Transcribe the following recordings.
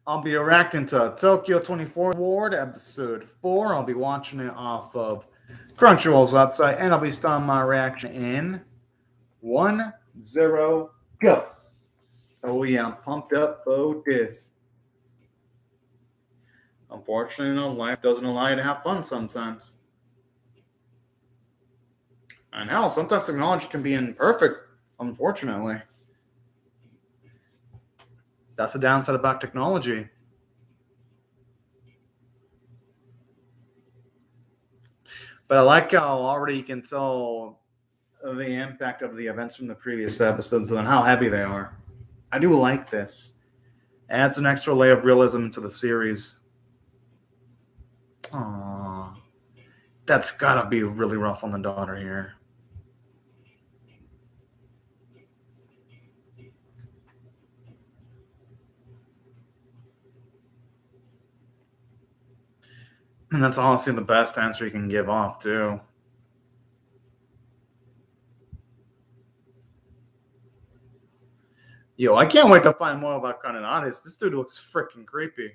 I'll be reacting to Tokyo 24 Award episode 4. I'll be watching it off of Crunchyroll's website, and I'll be starting my reaction in 1-0 go. Oh yeah, I'm pumped up for this. Unfortunately, life doesn't allow you to have fun sometimes. And hell, sometimes technology can be imperfect, unfortunately. That's the downside about technology. But I like how already you can tell the impact of the events from the previous episodes and how heavy they are. I do like this. Adds an extra layer of realism to the series. Aww. That's gotta be really rough on the daughter here. And that's honestly the best answer you can give off, too. Yo, I can't wait to find more about Kananatis. This dude looks freaking creepy.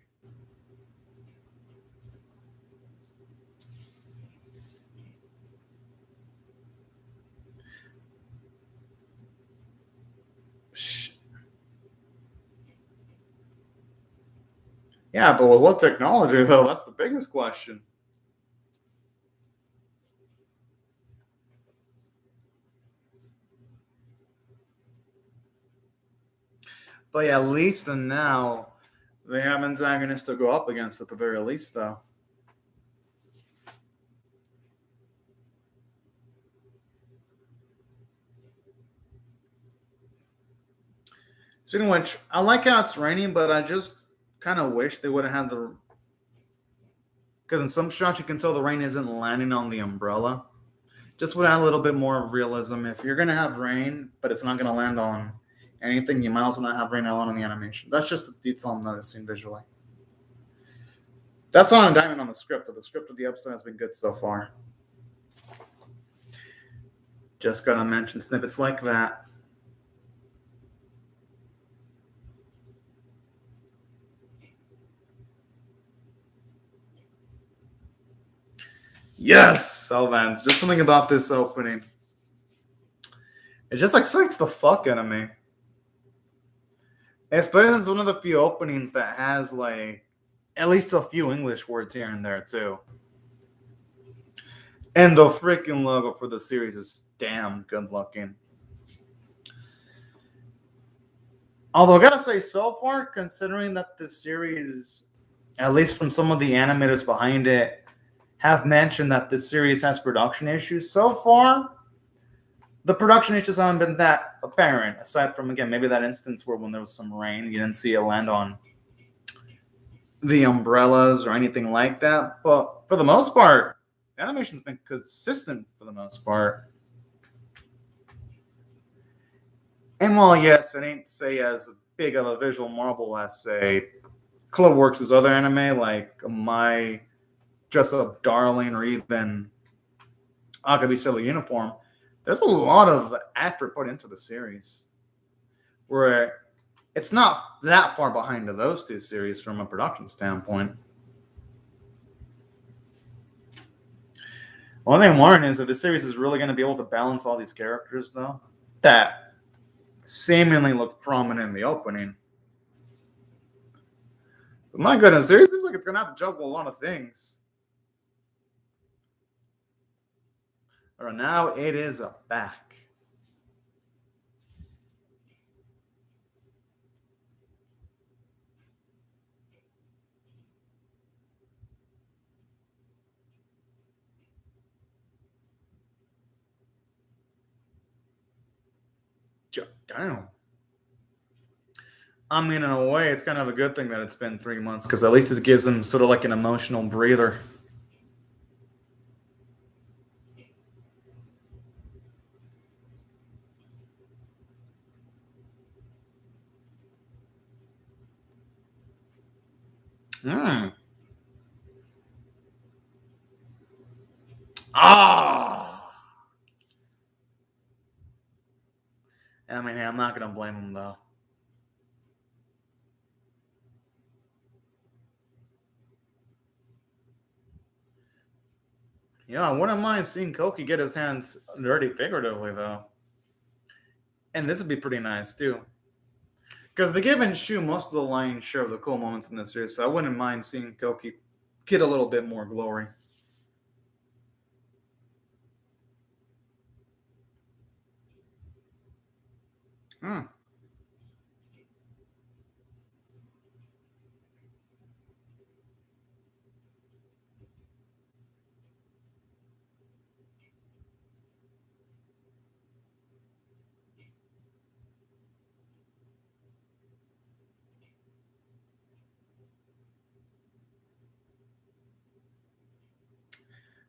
Yeah, but with what technology, though? That's the biggest question. But yeah, at least and now they have antagonists to go up against at the very least, though. Speaking of which, I like how it's raining, but I just kind of wish they would have had the. Because in some shots, you can tell the rain isn't landing on the umbrella. Just would add a little bit more realism. If you're going to have rain, but it's not going to land on anything, you might as well not have rain alone on the animation. That's just a detail I'm noticing visually. That's not a diamond on the script, but the script of the episode has been good so far. Just gotta mention snippets like that. Yes! Oh man, just something about this opening. It just excites the fuck out of me. Especially it's one of the few openings that has like at least a few English words here and there too. And the freaking logo for the series is damn good looking. Although I gotta say, so far, considering that the series, at least from some of the animators behind it, have mentioned that this series has production issues, so far, the production issues haven't been that apparent, aside from, again, maybe that instance where when there was some rain, you didn't see it land on the umbrellas or anything like that. But for the most part, the animation's been consistent for the most part. And while, yes, it ain't, say, as big of a visual marvel as, say, Cloverworks' other anime, like My Dress Up Darling or even Akabe Sailor Uniform, there's a lot of effort put into the series. Where it's not that far behind of those two series from a production standpoint. One thing I'm learning is that this series is really going to be able to balance all these characters, though, that seemingly look prominent in the opening. But my goodness, series seems like it's going to have to juggle a lot of things. Or now it is a back. Damn. I mean, in a way, it's kind of a good thing that it's been 3 months because at least it gives them sort of like an emotional breather. Hmm. Ah. I mean, I'm not gonna blame him though. Yeah, I wouldn't mind seeing Koki get his hands dirty figuratively, though. And this would be pretty nice, too. Because they give and Shu most of the lion's share of the cool moments in this series, so I wouldn't mind seeing Koki get a little bit more glory. Hmm.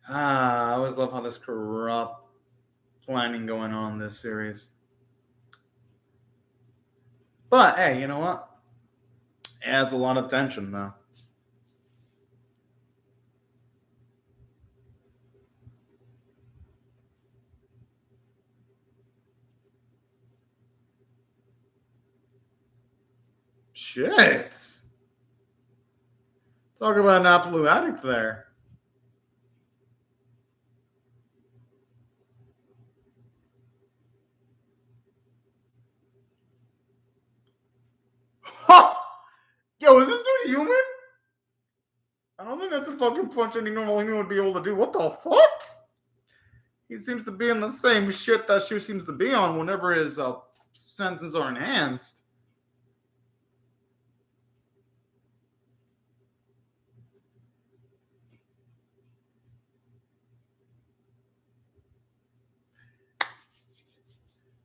I always love how there's corrupt planning going on in this series. But hey, you know what? It adds a lot of tension, though. Shit. Talk about an absolute addict there. Ha! Yo, is this dude human? I don't think that's a fucking punch any normal human would be able to do. What the fuck? He seems to be in the same shit that Shu seems to be on whenever his senses are enhanced.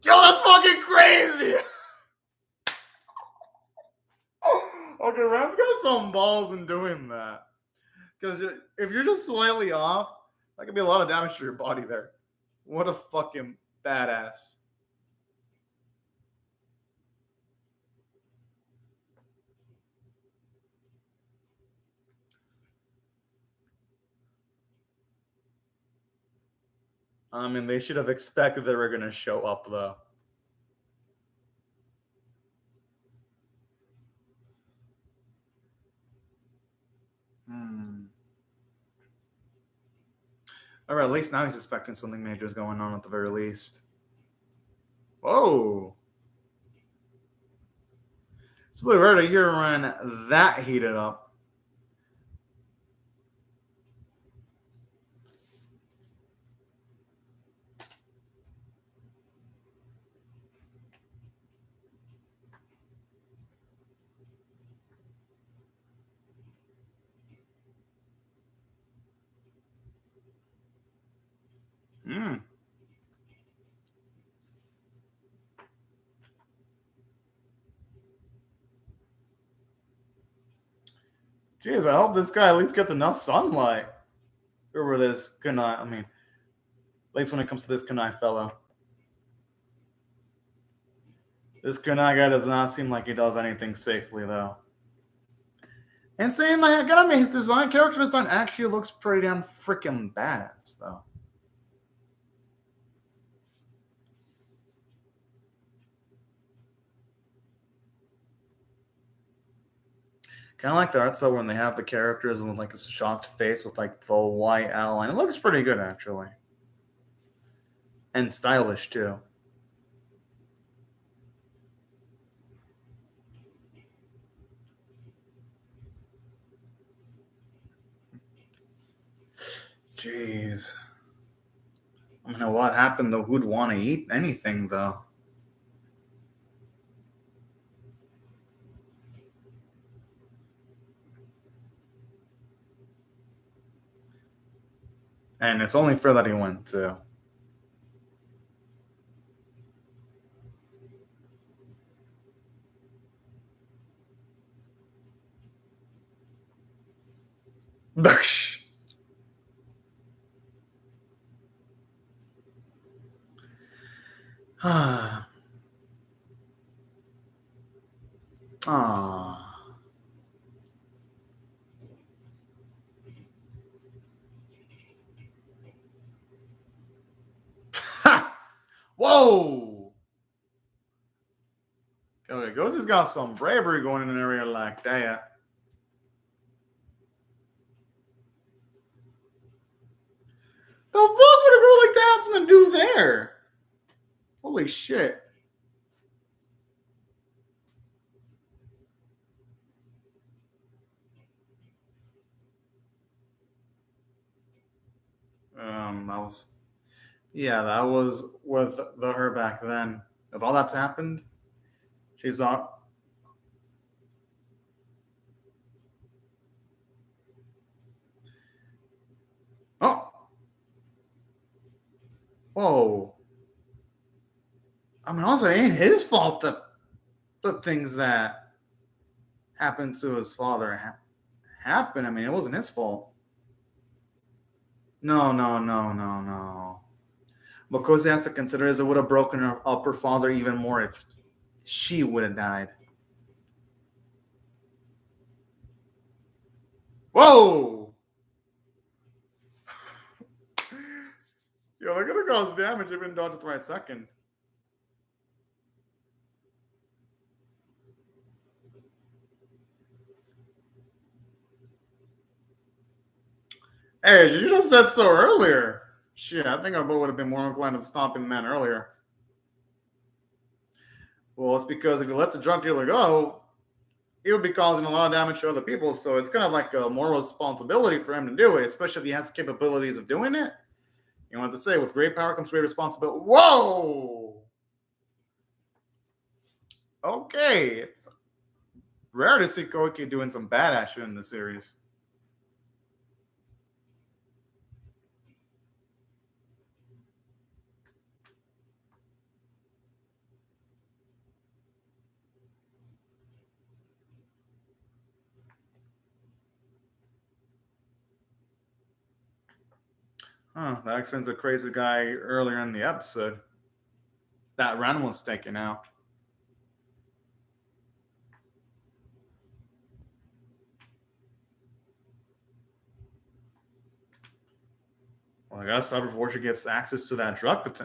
Yo, that's fucking crazy! Okay, Ram's got some balls in doing that. Because if you're just slightly off, that could be a lot of damage to your body there. What a fucking badass. I mean, they should have expected they were going to show up, though. Or at least now he's suspecting something major is going on at the very least. Whoa. It's really rare to hear when that heated up. Jeez, I hope this guy at least gets enough sunlight. Over this kunai, I mean, at least when it comes to this kunai fellow. This kunai guy does not seem like he does anything safely, though. And saying that, I gotta admit, his character design actually looks pretty damn freaking badass, though. Kind of like the art style when they have the characters with like a shocked face with like the white outline. It looks pretty good, actually. And stylish, too. Jeez. I don't know what happened, though. Who'd want to eat anything, though? And it's only fair that he went, too. Ah. Ah. Whoa! Okay, Ghosty's got some bravery going in an area like that. The fuck would a girl like that have something to do there? Holy shit. That was with her back then. If all that's happened, she's not. Oh, whoa. I mean, also, it ain't his fault that the things that happened to his father happened. I mean, it wasn't his fault. No, no, no, no, no. Because he has to consider is it would have broken up her father even more if she would have died. Whoa! Yo, they're gonna cause damage even though at the right second. Hey, you just said so earlier. Shit, I think I would have been more inclined to stopping men earlier. Well, it's because if you let the drug dealer go, he would be causing a lot of damage to other people. So it's kind of like a moral responsibility for him to do it, especially if he has the capabilities of doing it. You know what to say? With great power comes great responsibility. Whoa! Okay, it's rare to see Koike doing some badass shit in the series. That explains the crazy guy earlier in the episode. That Ren was taken out. Well, I gotta stop before she gets access to that drug.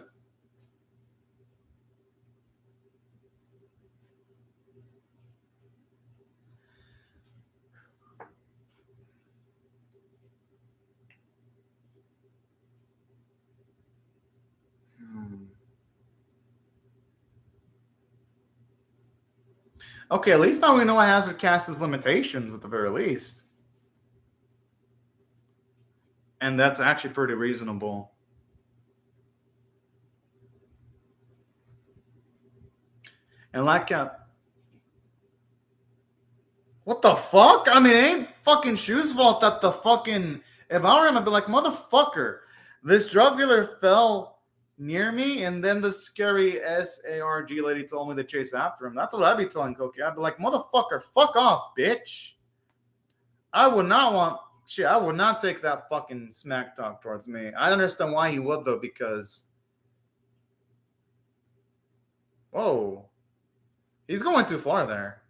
Okay, at least now we know it has Cast's limitations at the very least. And that's actually pretty reasonable. And like, what the fuck? I mean, it ain't fucking Shu's fault that the fucking. If I were him, I'd be like, motherfucker, this drug dealer fell near me, and then the scary SARG lady told me to chase after him. That's what I'd be telling Koki. I'd be like, motherfucker, fuck off, bitch. I would not want. Shit, I would not take that fucking smack talk towards me. I understand why he would, though, because. Whoa. He's going too far there.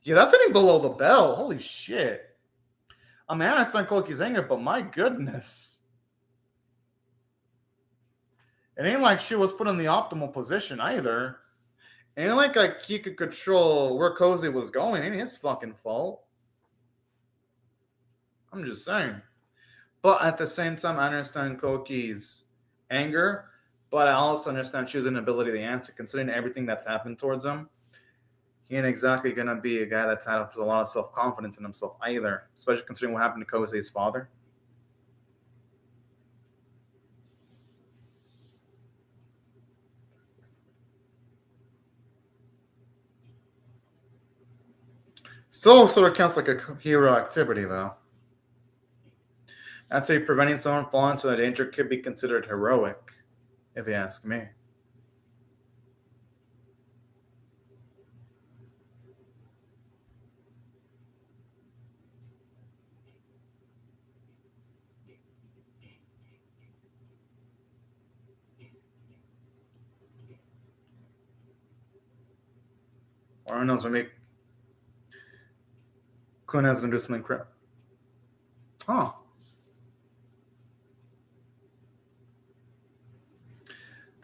Yeah, that's hitting below the bell. Holy shit. I mean, I understand Koki's anger, but my goodness. It ain't like she was put in the optimal position either. It ain't like he could control where Cozy was going. It ain't his fucking fault. I'm just saying. But at the same time, I understand Koki's anger, but I also understand Shu's inability to answer, considering everything that's happened towards him. He ain't exactly going to be a guy that's had a lot of self-confidence in himself either, especially considering what happened to Koze's father. Still sort of counts like a hero activity, though. I'd say preventing someone falling into a danger could be considered heroic, if you ask me. Or who knows, maybe Kuna's gonna do something crap. Oh.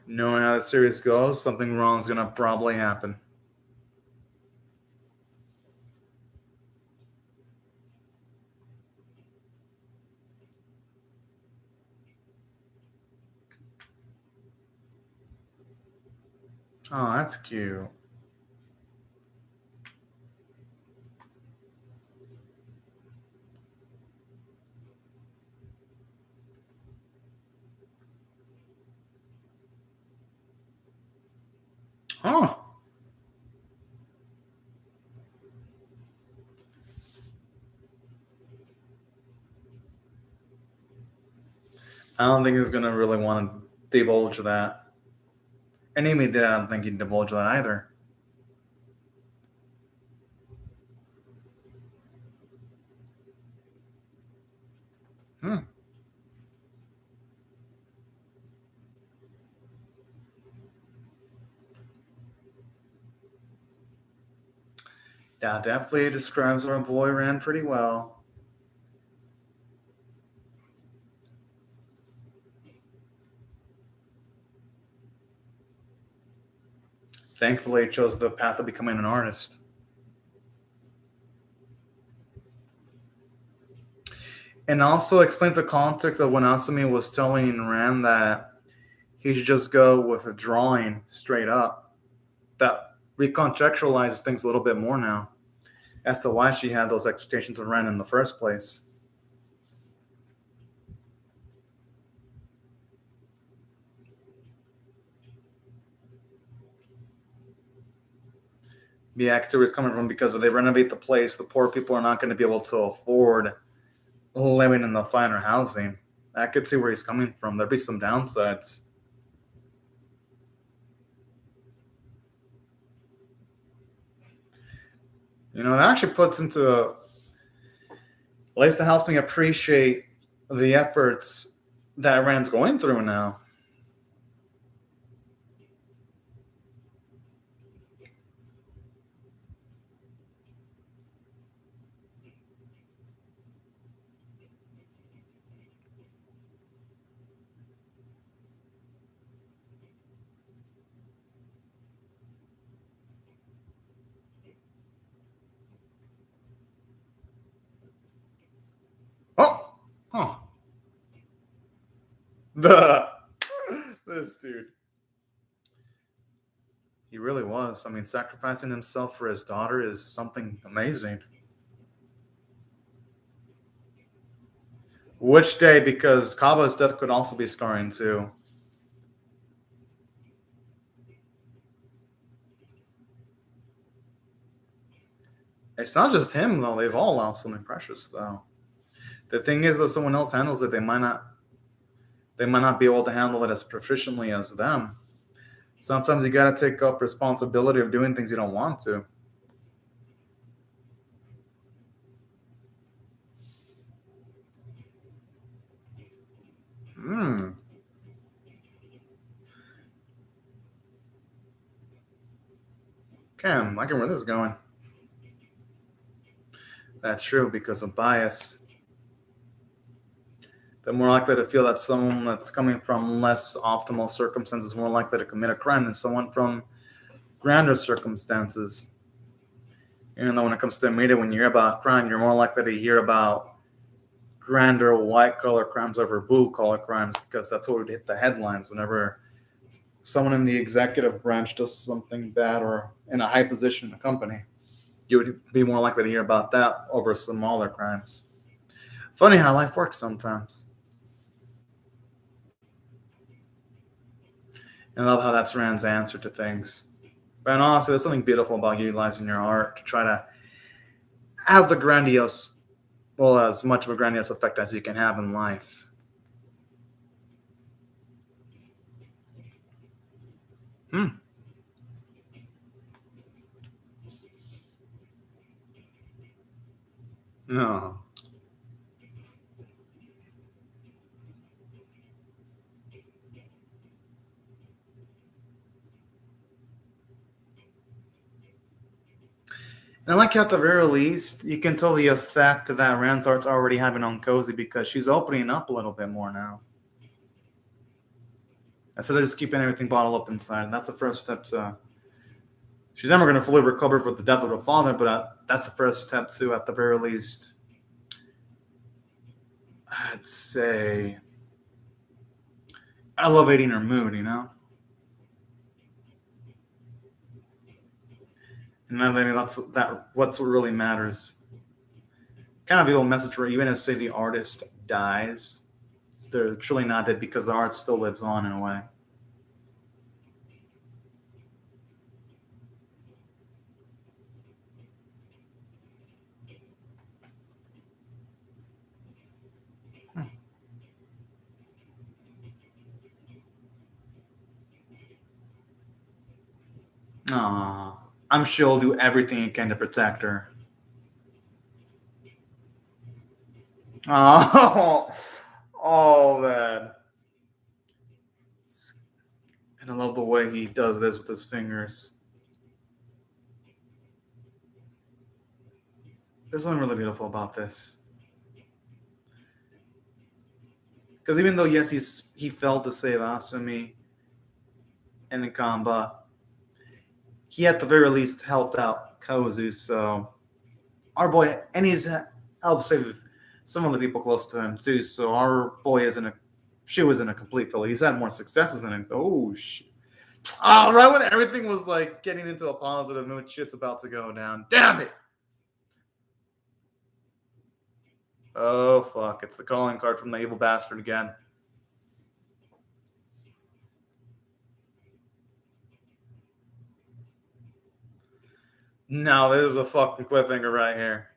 Knowing how the series goes, something wrong is gonna probably happen. Oh, that's cute. Oh, I don't think he's gonna really want to divulge that. And Amy did. I don't think he'd divulge that either. Hmm. Yeah, definitely describes our boy Rand pretty well. Thankfully, he chose the path of becoming an artist. And also explains the context of when Asumi was telling Rand that he should just go with a drawing straight up. That recontextualizes things a little bit more now as to why she had those expectations of Rand in the first place. Yeah, because where it's coming from, because if they renovate the place, the poor people are not going to be able to afford living in the finer housing. I could see where he's coming from. There'd be some downsides. That actually puts into, at least it helps me appreciate the efforts that Rand's going through now. Oh, oh, duh. This dude. He really was. I mean, sacrificing himself for his daughter is something amazing. Which day? Because Kaba's death could also be scarring too. It's not just him though. They've all lost something precious though. The thing is, though, someone else handles it, they might not be able to handle it as proficiently as them. Sometimes you got to take up responsibility of doing things you don't want to. Hmm. Cam, I can where this is going. That's true because of bias. They're more likely to feel that someone that's coming from less optimal circumstances is more likely to commit a crime than someone from grander circumstances. Even though when it comes to the media, when you hear about crime, you're more likely to hear about grander white collar crimes over blue collar crimes because that's what would hit the headlines whenever someone in the executive branch does something bad or in a high position in a company. You would be more likely to hear about that over smaller crimes. Funny how life works sometimes. And I love how that's Rand's answer to things. But honestly, there's something beautiful about utilizing your art to try to have the grandiose, well, as much of a grandiose effect as you can have in life. Hmm. No. And I like how at the very least, you can tell the effect that Rand's art's already having on Cozy because she's opening up a little bit more now. Instead of just keeping everything bottled up inside. And that's the first step to. She's never going to fully recover from the death of her father, but that's the first step to, at the very least, I'd say, elevating her mood, And I think what's what really matters. Kind of a little message where even as say the artist dies, they're truly not dead because the art still lives on in a way. Aww. I'm sure he'll do everything he can to protect her. Oh, oh man. And I love the way he does this with his fingers. There's something really beautiful about this. Because even though, yes, he failed to save Asumi and Ikamba, he at the very least helped out Kozu, so our boy, and he's helped save some of the people close to him too, so our boy Shu isn't a complete failure. He's had more successes than him. Oh, shit. Oh, right when everything was like getting into a positive mood, shit's about to go down. Damn it! Oh, fuck. It's the calling card from the evil bastard again. No, this is a fucking cliffhanger right here.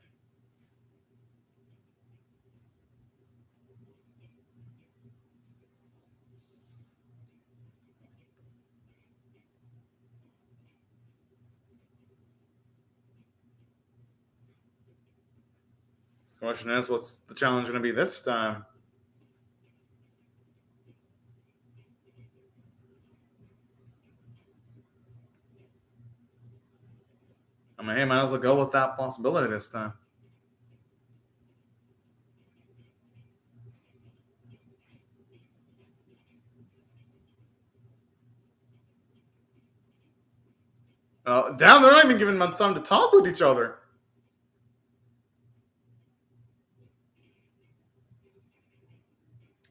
So the question is, what's the challenge going to be this time? I mean, hey, might as well go with that possibility this time. Down, they're not even giving them time to talk with each other.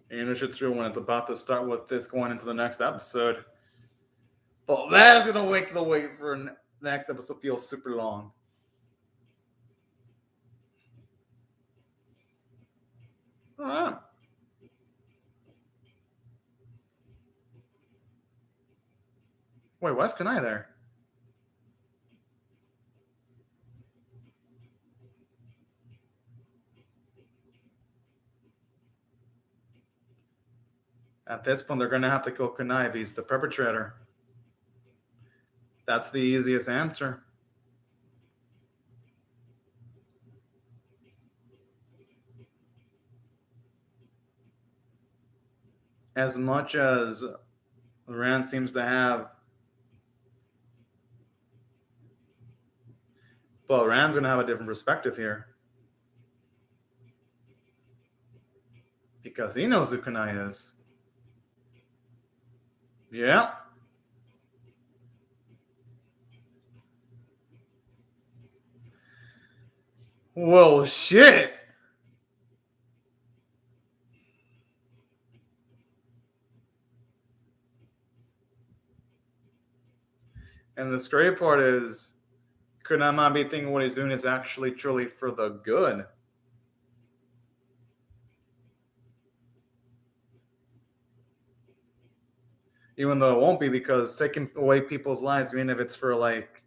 And it's true when it's about to start with this going into the next episode. But that is going to make the wait for the next episode feel super long. All right. Wait, why's Kanai there? At this point, they're going to have to kill Kanai if he's the perpetrator. That's the easiest answer. As much as Rand seems to have, well, Rand's going to have a different perspective here. Because he knows who Kanai is. Yeah. Well, shit. And the scary part is, Kunama be thinking what he's doing is actually truly for the good. Even though it won't be, because taking away people's lives, even if it's for like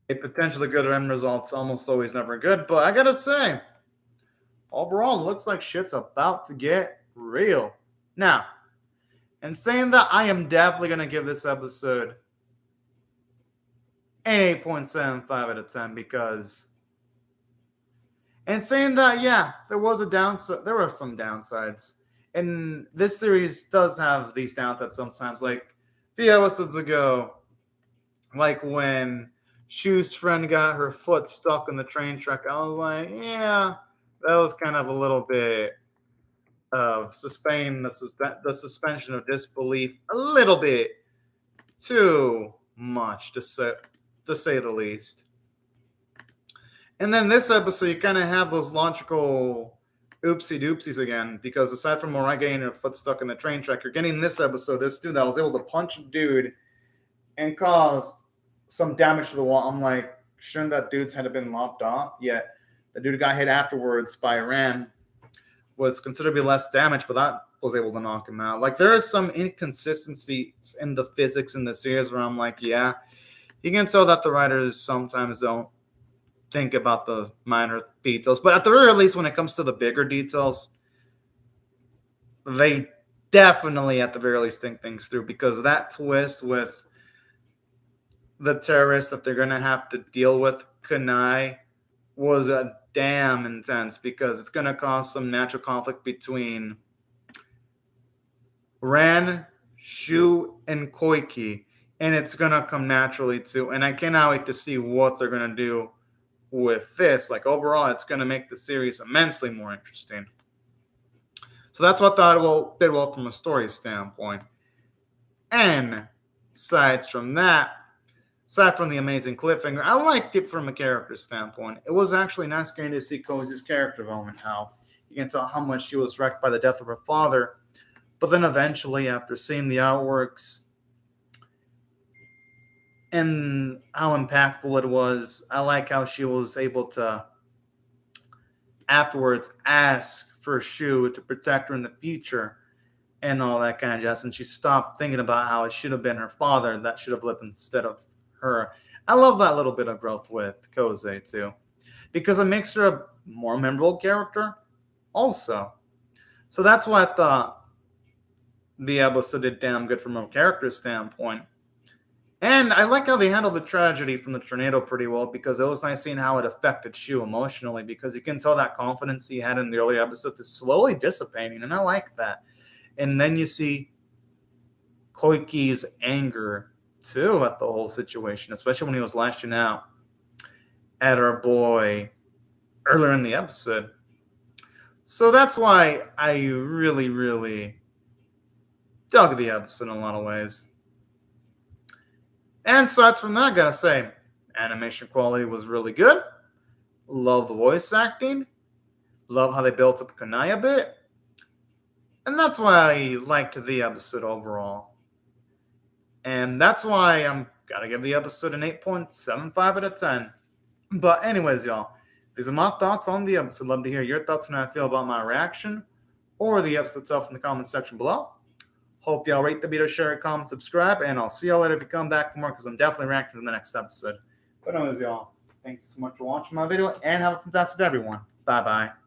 a potentially good end result's almost always never good. But I gotta say, overall, it looks like shit's about to get real. Now, in saying that, I am definitely gonna give this episode an 8.75 out of 10 because, and saying that, yeah, there was a downside. There were some downsides. And this series does have these downsides sometimes. Like a few episodes ago, like when Shu's friend got her foot stuck in the train track, I was like, yeah, that was kind of a little bit of the suspension of disbelief a little bit too much to say the least. And then this episode, you kind of have those logical oopsie doopsies again, because aside from Morai getting her foot stuck in the train track, you're getting this episode, this dude that was able to punch a dude and cause some damage to the wall. I'm like, shouldn't that dude's head have been lopped off? Yet the dude got hit afterwards by Ran was considerably less damage, but that was able to knock him out. Like, there is some inconsistencies in the physics in the series where I'm like, yeah, you can tell that the writers sometimes don't think about the minor details. But at the very least, when it comes to the bigger details, they definitely, at the very least, think things through, because that twist with the terrorists that they're going to have to deal with, Kunai, was a damn intense, because it's going to cause some natural conflict between Ran, Shu, and Koiki, and it's going to come naturally too. And I cannot wait to see what they're going to do with this. Like, overall, it's going to make the series immensely more interesting. So that's what I thought did well from a story standpoint. And aside from that, aside from the amazing cliffhanger, I liked it from a character standpoint. It was actually nice getting to see Cozy's character development, how you can tell how much she was wrecked by the death of her father. But then eventually, after seeing the artworks and how impactful it was, I like how she was able to afterwards ask for Shu to protect her in the future and all that kind of jazz. And she stopped thinking about how it should have been her father that should have lived instead of her. I love that little bit of growth with Koze too, because it makes her a more memorable character also. So that's why I thought the episode did damn good from a character standpoint. And I like how they handled the tragedy from the tornado pretty well, because it was nice seeing how it affected Shu emotionally, because you can tell that confidence he had in the early episodes is slowly dissipating, and I like that. And then you see Koiki's anger too at the whole situation, especially when he was lashing out at our boy earlier in the episode. So that's why I really, really dug the episode in a lot of ways. And aside from that, I gotta say, animation quality was really good. Love the voice acting. Love how they built up Kunai a bit. And that's why I liked the episode overall. And that's why I'm gotta give the episode an 8.75 out of 10. But anyways, y'all, these are my thoughts on the episode. Love to hear your thoughts on how I feel about my reaction or the episode itself in the comment section below. Hope y'all rate the video, share, comment, subscribe, and I'll see y'all later if you come back for more, because I'm definitely reacting to the next episode. But anyways, y'all, thanks so much for watching my video, and have a fantastic day, everyone. Bye-bye.